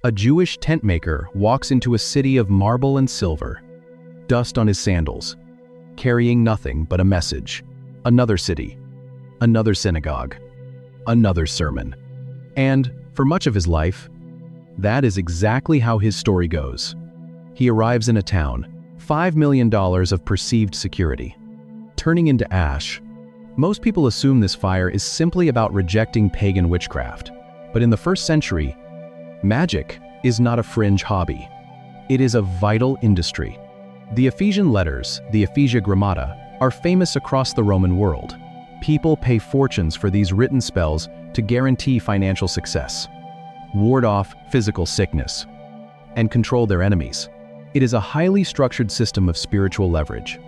A Jewish tent maker walks into a city of marble and silver, dust on his sandals, carrying nothing but a message. Another city, another synagogue, another sermon. And, for much of his life, that is exactly how his story goes. He arrives in a town, $5 million of perceived security, turning into ash. Most people assume this fire is simply about rejecting pagan witchcraft. But in the first century, magic is not a fringe hobby. It is a vital industry. The Ephesian letters, the Ephesia Grammata, are famous across the Roman world. People pay fortunes for these written spells to guarantee financial success, ward off physical sickness, and control their enemies. It is a highly structured system of spiritual leverage.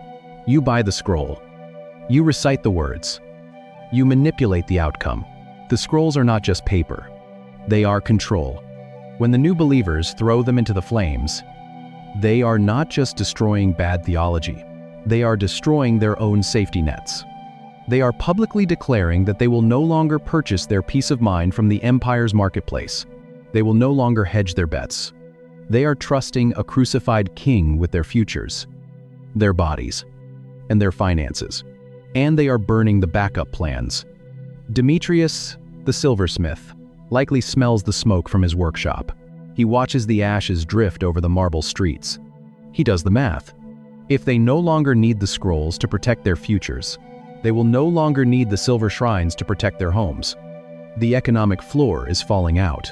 You buy the scroll. You recite the words. You manipulate the outcome. The scrolls are not just paper. They are control. When the new believers throw them into the flames, they are not just destroying bad theology. They are destroying their own safety nets. They are publicly declaring that they will no longer purchase their peace of mind from the empire's marketplace. They will no longer hedge their bets. They are trusting a crucified king with their futures, their bodies, and their finances. And they are burning the backup plans. Demetrius, the silversmith, likely smells the smoke from his workshop. He watches the ashes drift over the marble streets. He does the math. If they no longer need the scrolls to protect their futures, they will no longer need the silver shrines to protect their homes. The economic floor is falling out.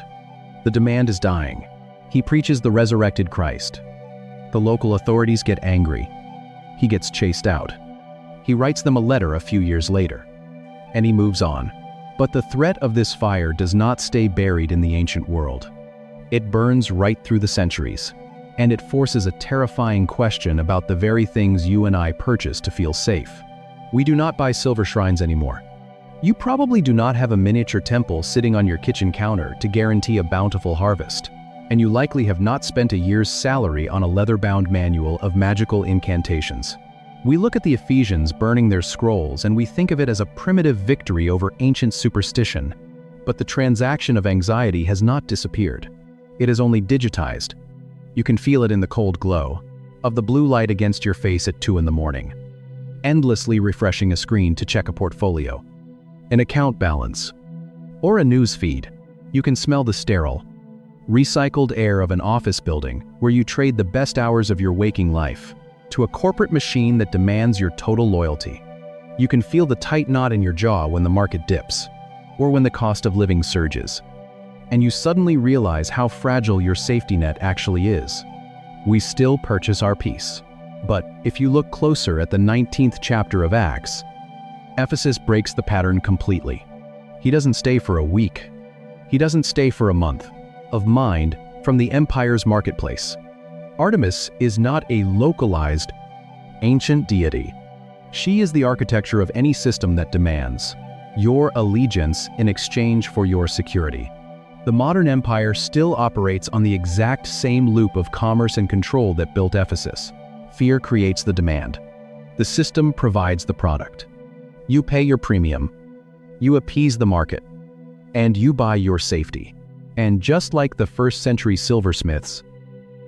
The demand is dying. He preaches the resurrected Christ. The local authorities get angry. He gets chased out. He writes them a letter a few years later, and he moves on. But the threat of this fire does not stay buried in the ancient world. It burns right through the centuries, and it forces a terrifying question about the very things you and I purchase to feel safe. We do not buy silver shrines anymore. You probably do not have a miniature temple sitting on your kitchen counter to guarantee a bountiful harvest, and you likely have not spent a year's salary on a leather-bound manual of magical incantations. We look at the Ephesians burning their scrolls and we think of it as a primitive victory over ancient superstition. But the transaction of anxiety has not disappeared. It is only digitized. You can feel it in the cold glow of the blue light against your face at 2 in the morning. Endlessly refreshing a screen to check a portfolio, an account balance, or a news feed. You can smell the sterile, recycled air of an office building where you trade the best hours of your waking life to a corporate machine that demands your total loyalty. You can feel the tight knot in your jaw when the market dips, or when the cost of living surges. And you suddenly realize how fragile your safety net actually is. We still purchase our peace. But if you look closer at the 19th chapter of Acts, Ephesus breaks the pattern completely. He doesn't stay for a week. He doesn't stay for a month. Of mind from the empire's marketplace. Artemis is not a localized, ancient deity. She is the architecture of any system that demands your allegiance in exchange for your security. The modern empire still operates on the exact same loop of commerce and control that built Ephesus. Fear creates the demand. The system provides the product. You pay your premium. You appease the market. And you buy your safety. And just like the first-century silversmiths,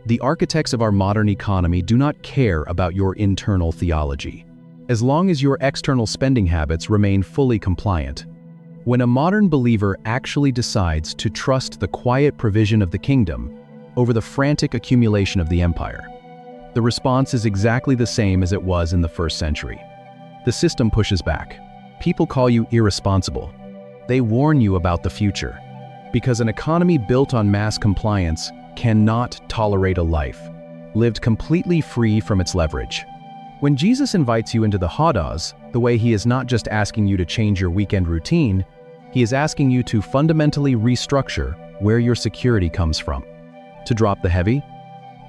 the architects of our modern economy do not care about your internal theology, as long as your external spending habits remain fully compliant. When a modern believer actually decides to trust the quiet provision of the kingdom over the frantic accumulation of the empire, the response is exactly the same as it was in the first century. The system pushes back. People call you irresponsible. They warn you about the future, because an economy built on mass compliance cannot tolerate a life lived completely free from its leverage. When Jesus invites you into the Hadas, the way he is not just asking you to change your weekend routine, he is asking you to fundamentally restructure where your security comes from, to drop the heavy,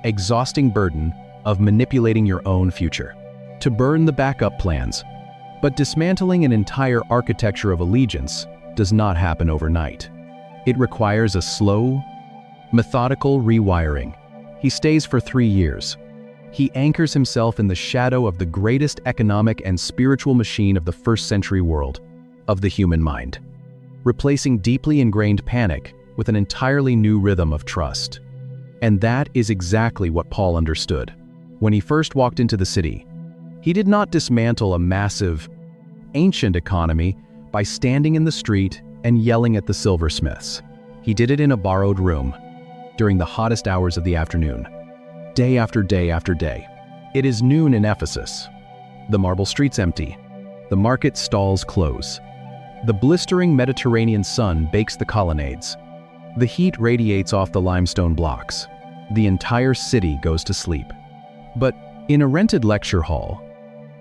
exhausting burden of manipulating your own future, to burn the backup plans. But dismantling an entire architecture of allegiance does not happen overnight. It requires a slow, methodical rewiring. He stays for 3 years. He anchors himself in the shadow of the greatest economic and spiritual machine of the first century world, of the human mind. Replacing deeply ingrained panic with an entirely new rhythm of trust. And that is exactly what Paul understood. When he first walked into the city, he did not dismantle a massive, ancient economy by standing in the street and yelling at the silversmiths. He did it in a borrowed room, during the hottest hours of the afternoon, day after day after day. It is noon in Ephesus. The marble streets empty. The market stalls close. The blistering Mediterranean sun bakes the colonnades. The heat radiates off the limestone blocks. The entire city goes to sleep. But in a rented lecture hall,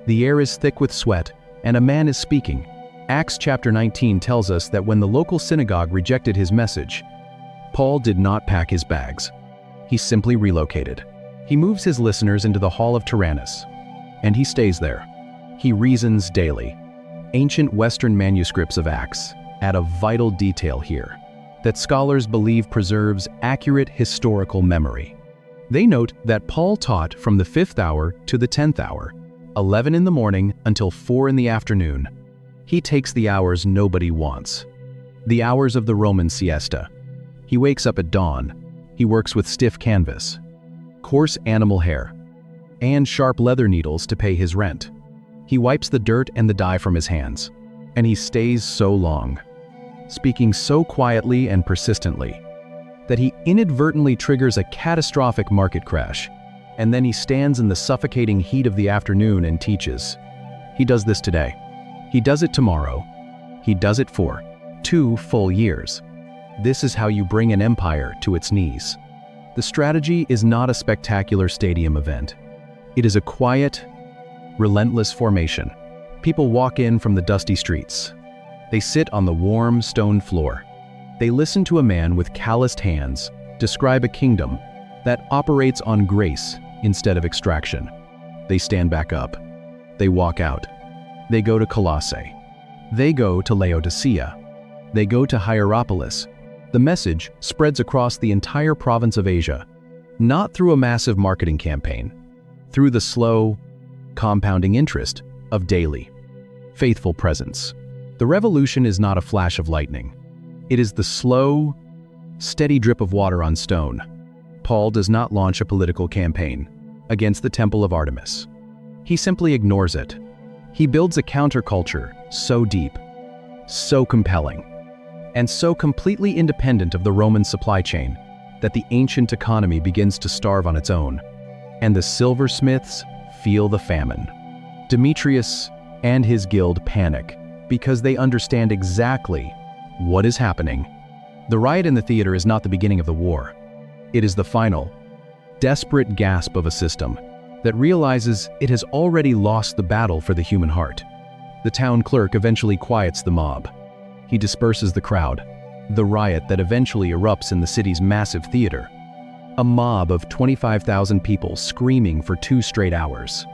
the air is thick with sweat, and a man is speaking. Acts chapter 19 tells us that when the local synagogue rejected his message, Paul did not pack his bags. He simply relocated. He moves his listeners into the hall of Tyrannus, and he stays there. He reasons daily. Ancient Western manuscripts of Acts add a vital detail here that scholars believe preserves accurate historical memory. They note that Paul taught from the 5th hour to the 10th hour, 11 in the morning until 4 in the afternoon. He takes the hours nobody wants, the hours of the Roman siesta. He wakes up at dawn. He works with stiff canvas, coarse animal hair, and sharp leather needles to pay his rent. He wipes the dirt and the dye from his hands, and he stays so long, speaking so quietly and persistently, that he inadvertently triggers a catastrophic market crash, and then he stands in the suffocating heat of the afternoon and teaches. He does this today. He does it tomorrow. He does it for 2 full years. This is how you bring an empire to its knees. The strategy is not a spectacular stadium event. It is a quiet, relentless formation. People walk in from the dusty streets. They sit on the warm stone floor. They listen to a man with calloused hands describe a kingdom that operates on grace instead of extraction. They stand back up. They walk out. They go to Colossae. They go to Laodicea. They go to Hierapolis. The message spreads across the entire province of Asia, not through a massive marketing campaign, through the slow, compounding interest of daily, faithful presence. The revolution is not a flash of lightning. It is the slow, steady drip of water on stone. Paul does not launch a political campaign against the temple of Artemis. He simply ignores it. He builds a counterculture so deep, so compelling, and so completely independent of the Roman supply chain that the ancient economy begins to starve on its own, and the silversmiths feel the famine. Demetrius and his guild panic because they understand exactly what is happening. The riot in the theater is not the beginning of the war. It is the final, desperate gasp of a system that realizes it has already lost the battle for the human heart. The town clerk eventually quiets the mob. He disperses the crowd, the riot that eventually erupts in the city's massive theater. A mob of 25,000 people screaming for 2 straight hours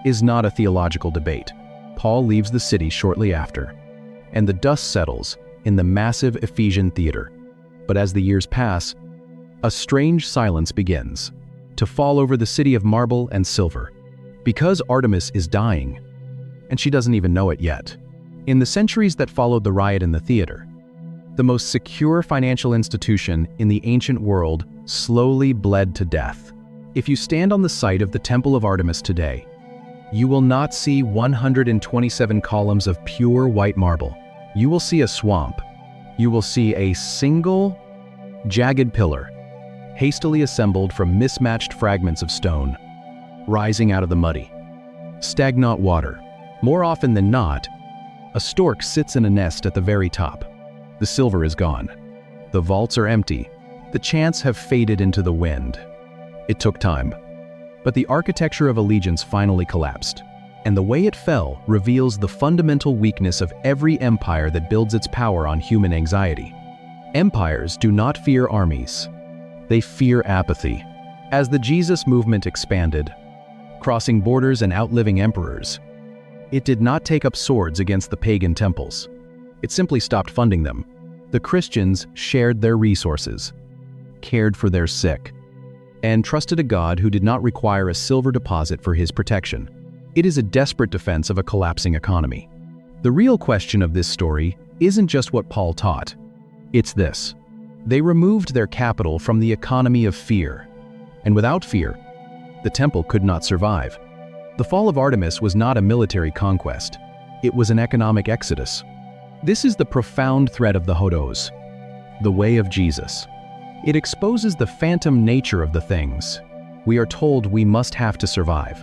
is not a theological debate. Paul leaves the city shortly after, and the dust settles in the massive Ephesian theater. But as the years pass, a strange silence begins to fall over the city of marble and silver, because Artemis is dying, and she doesn't even know it yet. In the centuries that followed the riot in the theater, the most secure financial institution in the ancient world slowly bled to death. If you stand on the site of the Temple of Artemis today, you will not see 127 columns of pure white marble. You will see a swamp. You will see a single, jagged pillar, hastily assembled from mismatched fragments of stone, rising out of the muddy, stagnant water. More often than not, a stork sits in a nest at the very top. The silver is gone. The vaults are empty. The chants have faded into the wind. It took time, but the architecture of allegiance finally collapsed, and the way it fell reveals the fundamental weakness of every empire that builds its power on human anxiety. Empires do not fear armies. They fear apathy. As the Jesus movement expanded, crossing borders and outliving emperors, it did not take up swords against the pagan temples. It simply stopped funding them. The Christians shared their resources, cared for their sick, and trusted a God who did not require a silver deposit for his protection. It is a desperate defense of a collapsing economy. The real question of this story isn't just what Paul taught. It's this: They removed their capital from the economy of fear. And without fear, the temple could not survive. The fall of Artemis was not a military conquest. It was an economic exodus. This is the profound thread of the Hodos, the way of Jesus. It exposes the phantom nature of the things we are told we must have to survive.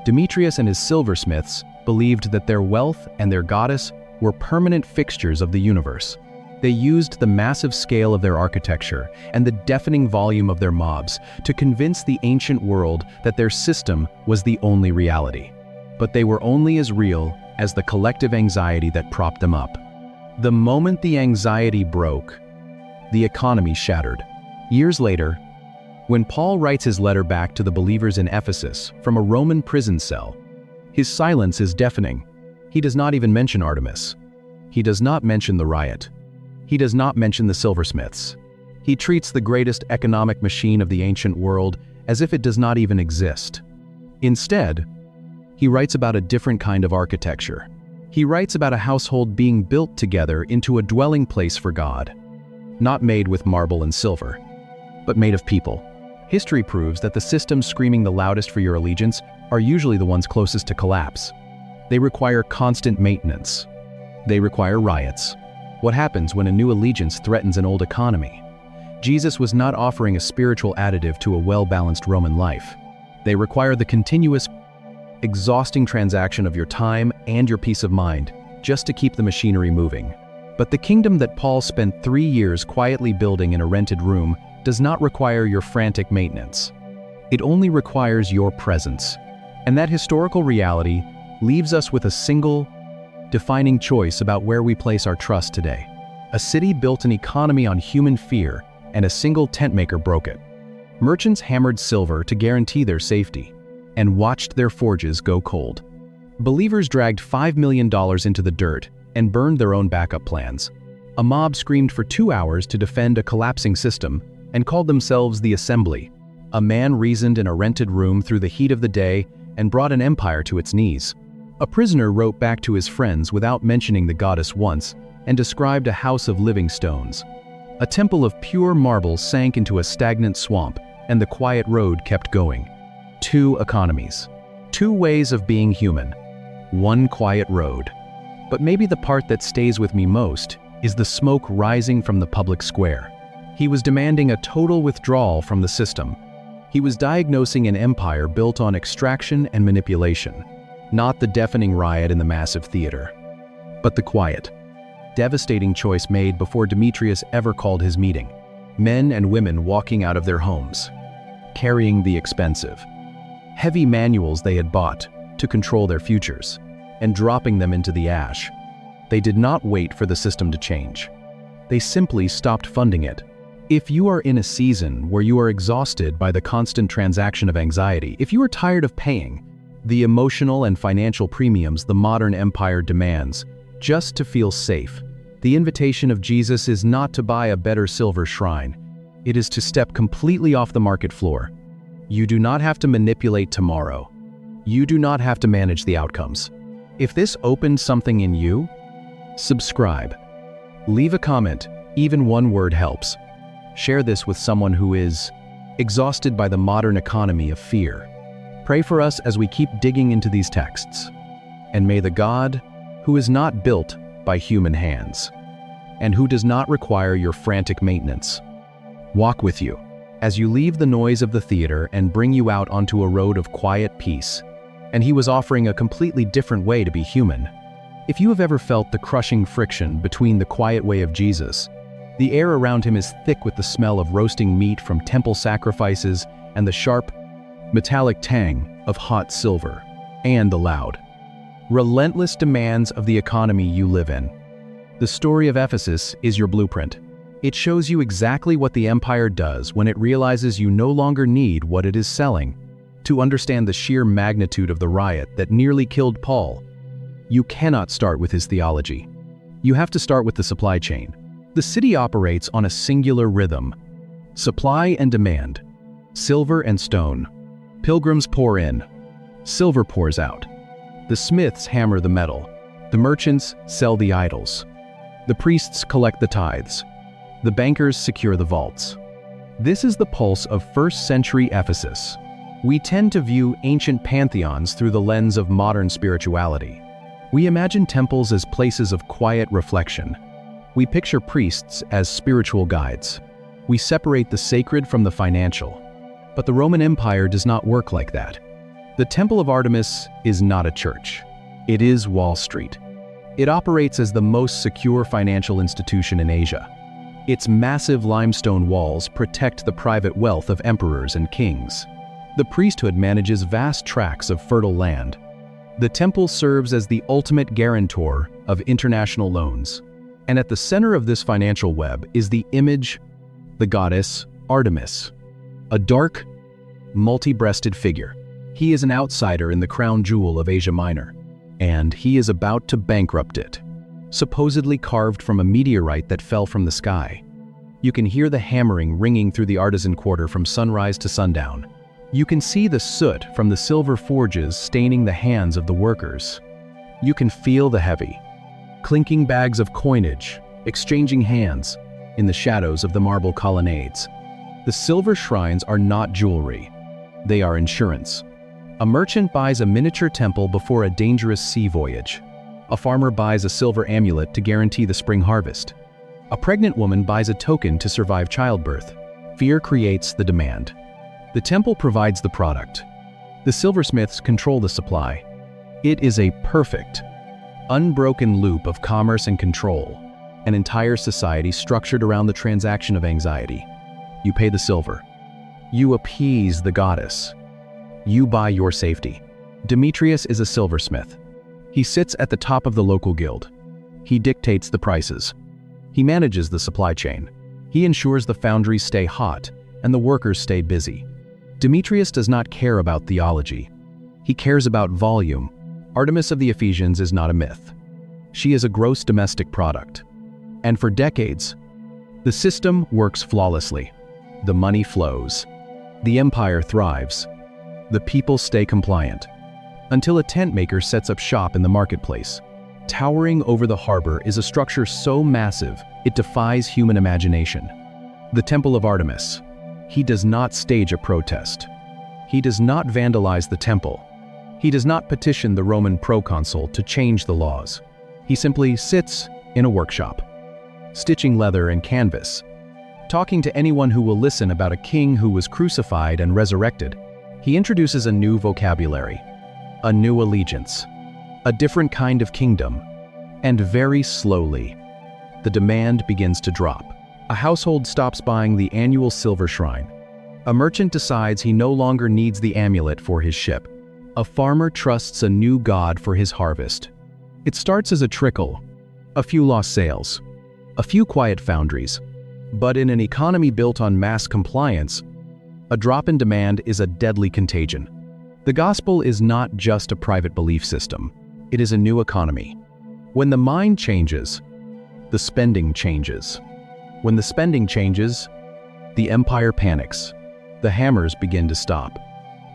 Demetrius and his silversmiths believed that their wealth and their goddess were permanent fixtures of the universe. They used the massive scale of their architecture and the deafening volume of their mobs to convince the ancient world that their system was the only reality. But they were only as real as the collective anxiety that propped them up. The moment the anxiety broke, the economy shattered. Years later, when Paul writes his letter back to the believers in Ephesus from a Roman prison cell, his silence is deafening. He does not even mention Artemis. He does not mention the riot. He does not mention the silversmiths. He treats the greatest economic machine of the ancient world as if it does not even exist. Instead, he writes about a different kind of architecture. He writes about a household being built together into a dwelling place for God, not made with marble and silver, but made of people. History proves that the systems screaming the loudest for your allegiance are usually the ones closest to collapse. They require constant maintenance. They require riots. What happens when a new allegiance threatens an old economy? Jesus was not offering a spiritual additive to a well-balanced Roman life. They require the continuous, exhausting transaction of your time and your peace of mind just to keep the machinery moving. But the kingdom that Paul spent 3 years quietly building in a rented room does not require your frantic maintenance. It only requires your presence. And that historical reality leaves us with a single, defining choice about where we place our trust today. A city built an economy on human fear, and a single tentmaker broke it. Merchants hammered silver to guarantee their safety, and watched their forges go cold. Believers dragged $5 million into the dirt and burned their own backup plans. A mob screamed for 2 hours to defend a collapsing system and called themselves the Assembly. A man reasoned in a rented room through the heat of the day and brought an empire to its knees. A prisoner wrote back to his friends without mentioning the goddess once and described a house of living stones. A temple of pure marble sank into a stagnant swamp, and the quiet road kept going. 2 economies. 2 ways of being human. 1 quiet road. But maybe the part that stays with me most is the smoke rising from the public square. He was demanding a total withdrawal from the system. He was diagnosing an empire built on extraction and manipulation. Not the deafening riot in the massive theater, but the quiet, devastating choice made before Demetrius ever called his meeting. Men and women walking out of their homes, carrying the expensive, heavy manuals they had bought to control their futures, and dropping them into the ash. They did not wait for the system to change. They simply stopped funding it. If you are in a season where you are exhausted by the constant transaction of anxiety, if you are tired of paying the emotional and financial premiums the modern empire demands just to feel safe, the invitation of Jesus is not to buy a better silver shrine. It is to step completely off the market floor. You do not have to manipulate tomorrow. You do not have to manage the outcomes. If this opened something in you, subscribe. Leave a comment, even 1 word helps. Share this with someone who is exhausted by the modern economy of fear. Pray for us as we keep digging into these texts. And may the God, who is not built by human hands, and who does not require your frantic maintenance, walk with you as you leave the noise of the theater and bring you out onto a road of quiet peace. And he was offering a completely different way to be human. If you have ever felt the crushing friction between the quiet way of Jesus, the air around him is thick with the smell of roasting meat from temple sacrifices and the sharp, metallic tang of hot silver, and the loud, relentless demands of the economy you live in. The story of Ephesus is your blueprint. It shows you exactly what the empire does when it realizes you no longer need what it is selling. To understand the sheer magnitude of the riot that nearly killed Paul, you cannot start with his theology. You have to start with the supply chain. The city operates on a singular rhythm: supply and demand, silver and stone. Pilgrims pour in, silver pours out. The smiths hammer the metal. The merchants sell the idols. The priests collect the tithes. The bankers secure the vaults. This is the pulse of 1st century Ephesus. We tend to view ancient pantheons through the lens of modern spirituality. We imagine temples as places of quiet reflection. We picture priests as spiritual guides. We separate the sacred from the financial. But the Roman Empire does not work like that. The Temple of Artemis is not a church. It is Wall Street. It operates as the most secure financial institution in Asia. Its massive limestone walls protect the private wealth of emperors and kings. The priesthood manages vast tracts of fertile land. The temple serves as the ultimate guarantor of international loans. And at the center of this financial web is the image, the goddess Artemis, a dark, multi-breasted figure. He is an outsider in the crown jewel of Asia Minor, and he is about to bankrupt it. Supposedly carved from a meteorite that fell from the sky. You can hear the hammering ringing through the artisan quarter from sunrise to sundown. You can see the soot from the silver forges staining the hands of the workers. You can feel the heavy, clinking bags of coinage, exchanging hands in the shadows of the marble colonnades. The silver shrines are not jewelry. They are insurance. A merchant buys a miniature temple before a dangerous sea voyage. A farmer buys a silver amulet to guarantee the spring harvest. A pregnant woman buys a token to survive childbirth. Fear creates the demand. The temple provides the product. The silversmiths control the supply. It is a perfect, unbroken loop of commerce and control, an entire society structured around the transaction of anxiety. You pay the silver. You appease the goddess. You buy your safety. Demetrius is a silversmith. He sits at the top of the local guild. He dictates the prices. He manages the supply chain. He ensures the foundries stay hot and the workers stay busy. Demetrius does not care about theology. He cares about volume. Artemis of the Ephesians is not a myth. She is a gross domestic product. And for decades, the system works flawlessly. The money flows. The empire thrives. The people stay compliant. Until a tent maker sets up shop in the marketplace. Towering over the harbor is a structure so massive, it defies human imagination. The Temple of Artemis. He does not stage a protest. He does not vandalize the temple. He does not petition the Roman proconsul to change the laws. He simply sits in a workshop, stitching leather and canvas, talking to anyone who will listen about a king who was crucified and resurrected. He introduces a new vocabulary, a new allegiance, a different kind of kingdom, and very slowly, the demand begins to drop. A household stops buying the annual silver shrine. A merchant decides he no longer needs the amulet for his ship. A farmer trusts a new god for his harvest. It starts as a trickle, a few lost sales, a few quiet foundries. But in an economy built on mass compliance, a drop in demand is a deadly contagion. The gospel is not just a private belief system. It is a new economy. When the mind changes, the spending changes. When the spending changes, the empire panics. The hammers begin to stop.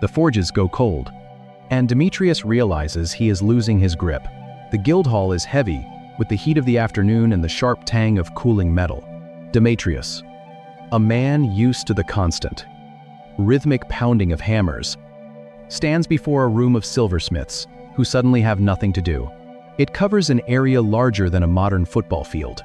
The forges go cold. And Demetrius realizes he is losing his grip. The guild hall is heavy, with the heat of the afternoon and the sharp tang of cooling metal. Demetrius, a man used to the constant, rhythmic pounding of hammers, stands before a room of silversmiths who suddenly have nothing to do. It covers an area larger than a modern football field.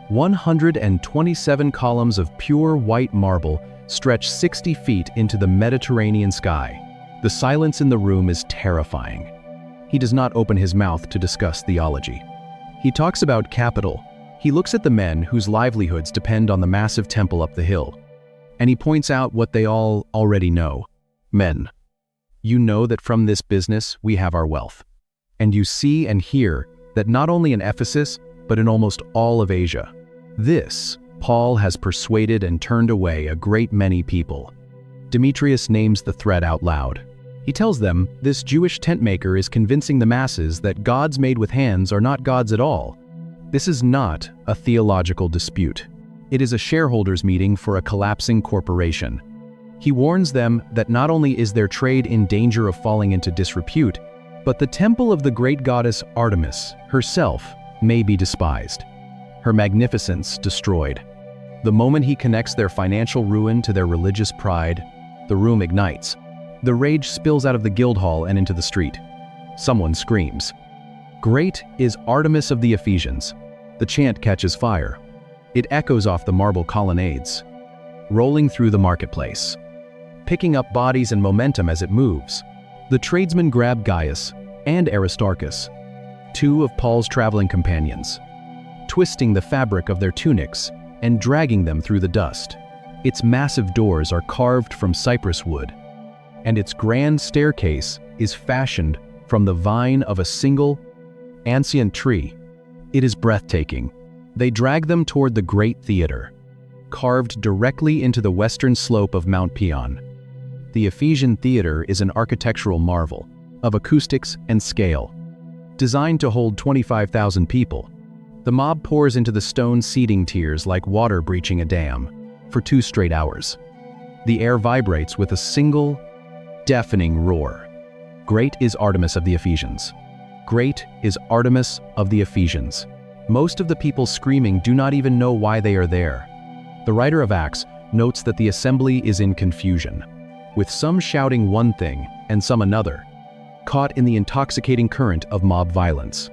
127 columns of pure white marble stretch 60 feet into the Mediterranean sky. The silence in the room is terrifying. He does not open his mouth to discuss theology. He talks about capital. He looks at the men whose livelihoods depend on the massive temple up the hill. And he points out what they all already know. Men, you know that from this business we have our wealth. And you see and hear that not only in Ephesus, but in almost all of Asia. This, Paul has persuaded and turned away a great many people. Demetrius names the threat out loud. He tells them this Jewish tent maker is convincing the masses that gods made with hands are not gods at all. This is not a theological dispute. It is a shareholders' meeting for a collapsing corporation. He warns them that not only is their trade in danger of falling into disrepute, but the temple of the great goddess Artemis herself may be despised, her magnificence destroyed. The moment he connects their financial ruin to their religious pride, the room ignites. The rage spills out of the Guildhall and into the street. Someone screams. "Great is Artemis of the Ephesians." The chant catches fire. It echoes off the marble colonnades, rolling through the marketplace, picking up bodies and momentum as it moves. The tradesmen grab Gaius and Aristarchus, two of Paul's traveling companions, twisting the fabric of their tunics and dragging them through the dust. Its massive doors are carved from cypress wood, and its grand staircase is fashioned from the vine of a single, ancient tree. It is breathtaking. They drag them toward the Great Theater, carved directly into the western slope of Mount Pion. The Ephesian Theater is an architectural marvel of acoustics and scale. Designed to hold 25,000 people, the mob pours into the stone seating tiers like water breaching a dam for 2 straight hours. The air vibrates with a single, deafening roar. Great is Artemis of the Ephesians. Great is Artemis of the Ephesians. Most of the people screaming do not even know why they are there. The writer of Acts notes that the assembly is in confusion, with some shouting one thing and some another, caught in the intoxicating current of mob violence.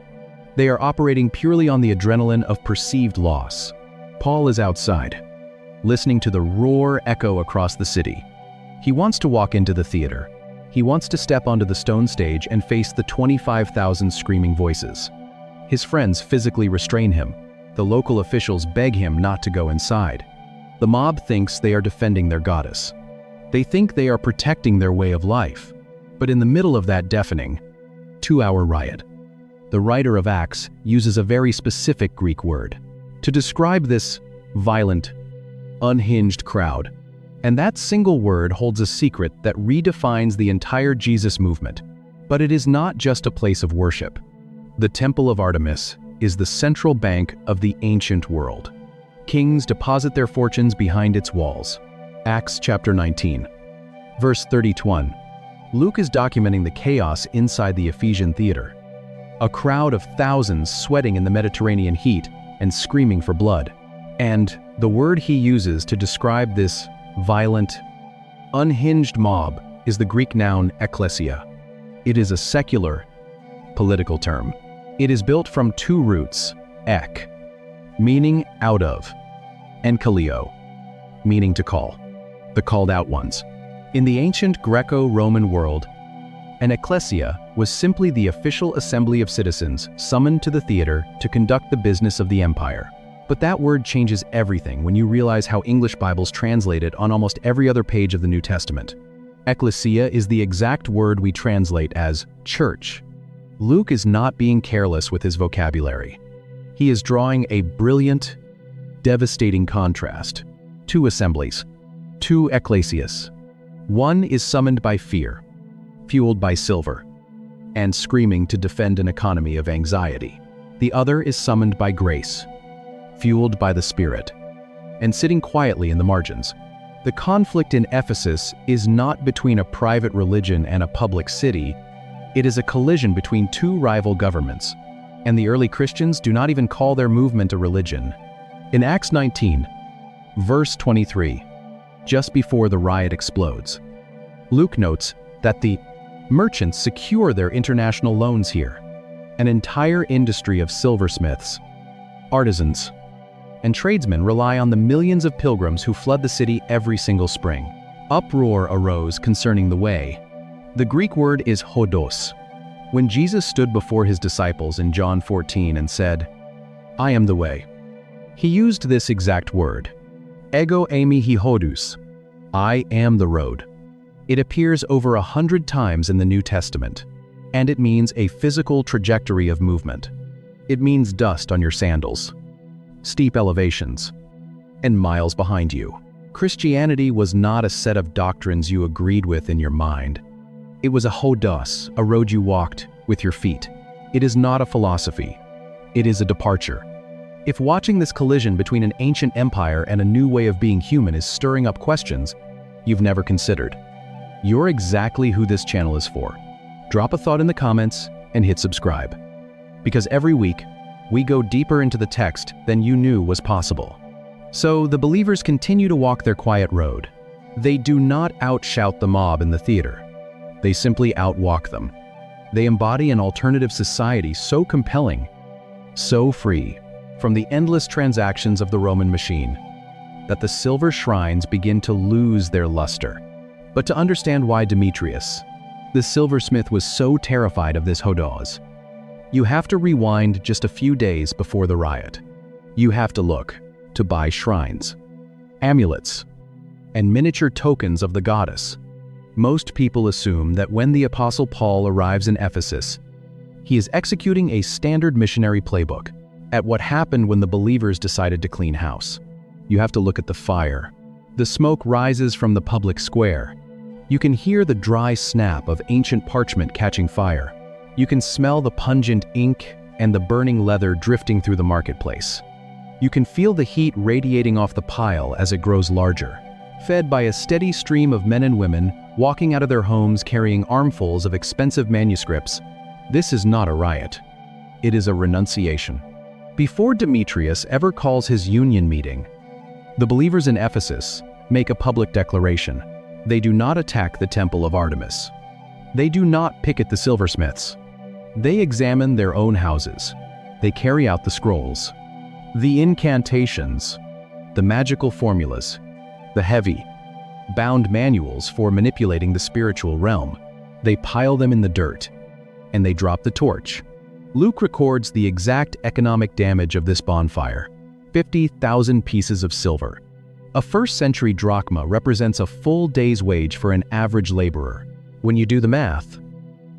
They are operating purely on the adrenaline of perceived loss. Paul is outside, listening to the roar echo across the city. He wants to walk into the theater. He wants to step onto the stone stage and face the 25,000 screaming voices. His friends physically restrain him. The local officials beg him not to go inside. The mob thinks they are defending their goddess. They think they are protecting their way of life. But in the middle of that deafening, 2-hour riot, the writer of Acts uses a very specific Greek word to describe this violent, unhinged crowd. And that single word holds a secret that redefines the entire Jesus movement. But it is not just a place of worship. The Temple of Artemis is the central bank of the ancient world. Kings deposit their fortunes behind its walls. Acts chapter 19, verse 31. Luke is documenting the chaos inside the Ephesian theater. A crowd of thousands sweating in the Mediterranean heat and screaming for blood. And the word he uses to describe this violent, unhinged mob is the Greek noun ekklesia. It is a secular, political term. It is built from 2 roots, ek, meaning out of, and kaleo, meaning to call, the called out ones. In the ancient Greco-Roman world, an ekklesia was simply the official assembly of citizens summoned to the theater to conduct the business of the empire. But that word changes everything when you realize how English Bibles translate it on almost every other page of the New Testament. Ekklesia is the exact word we translate as church. Luke is not being careless with his vocabulary. He is drawing a brilliant, devastating contrast. 2 assemblies, 2 ekklesias. One is summoned by fear, fueled by silver, and screaming to defend an economy of anxiety. The other is summoned by grace, fueled by the Spirit, and sitting quietly in the margins. The conflict in Ephesus is not between a private religion and a public city. It is a collision between 2 rival governments, and the early Christians do not even call their movement a religion. In Acts 19, verse 23, just before the riot explodes, Luke notes that the merchants secure their international loans here. An entire industry of silversmiths, artisans, and tradesmen rely on the millions of pilgrims who flood the city every single spring. Uproar arose concerning the way. The Greek word is hodos. When Jesus stood before his disciples in John 14 and said, "I am the way," he used this exact word, ego eimi he hodous, I am the road. It appears over 100 times in the New Testament, and it means a physical trajectory of movement. It means dust on your sandals, steep elevations, and miles behind you. Christianity was not a set of doctrines you agreed with in your mind. It was a hodos, a road you walked with your feet. It is not a philosophy. It is a departure. If watching this collision between an ancient empire and a new way of being human is stirring up questions you've never considered, you're exactly who this channel is for. Drop a thought in the comments and hit subscribe. Because every week, we go deeper into the text than you knew was possible. So the believers continue to walk their quiet road. They do not outshout the mob in the theater. They simply outwalk them. They embody an alternative society so compelling, so free from the endless transactions of the Roman machine, that the silver shrines begin to lose their luster. But to understand why Demetrius, the silversmith, was so terrified of this hodos, you have to rewind just a few days before the riot. You have to look to buy shrines, amulets, and miniature tokens of the goddess. Most people assume that when the Apostle Paul arrives in Ephesus, he is executing a standard missionary playbook at what happened when the believers decided to clean house. You have to look at the fire. The smoke rises from the public square. You can hear the dry snap of ancient parchment catching fire. You can smell the pungent ink and the burning leather drifting through the marketplace. You can feel the heat radiating off the pile as it grows larger, fed by a steady stream of men and women walking out of their homes carrying armfuls of expensive manuscripts. This is not a riot. It is a renunciation. Before Demetrius ever calls his union meeting, the believers in Ephesus make a public declaration. They do not attack the temple of Artemis. They do not picket the silversmiths. They examine their own houses. They carry out the scrolls, the incantations, the magical formulas, the heavy, bound manuals for manipulating the spiritual realm. They pile them in the dirt, and they drop the torch. Luke records the exact economic damage of this bonfire: 50,000 pieces of silver. A first-century drachma represents a full day's wage for an average laborer. When you do the math,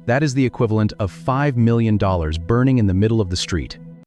that is the equivalent of $5 million burning in the middle of the street.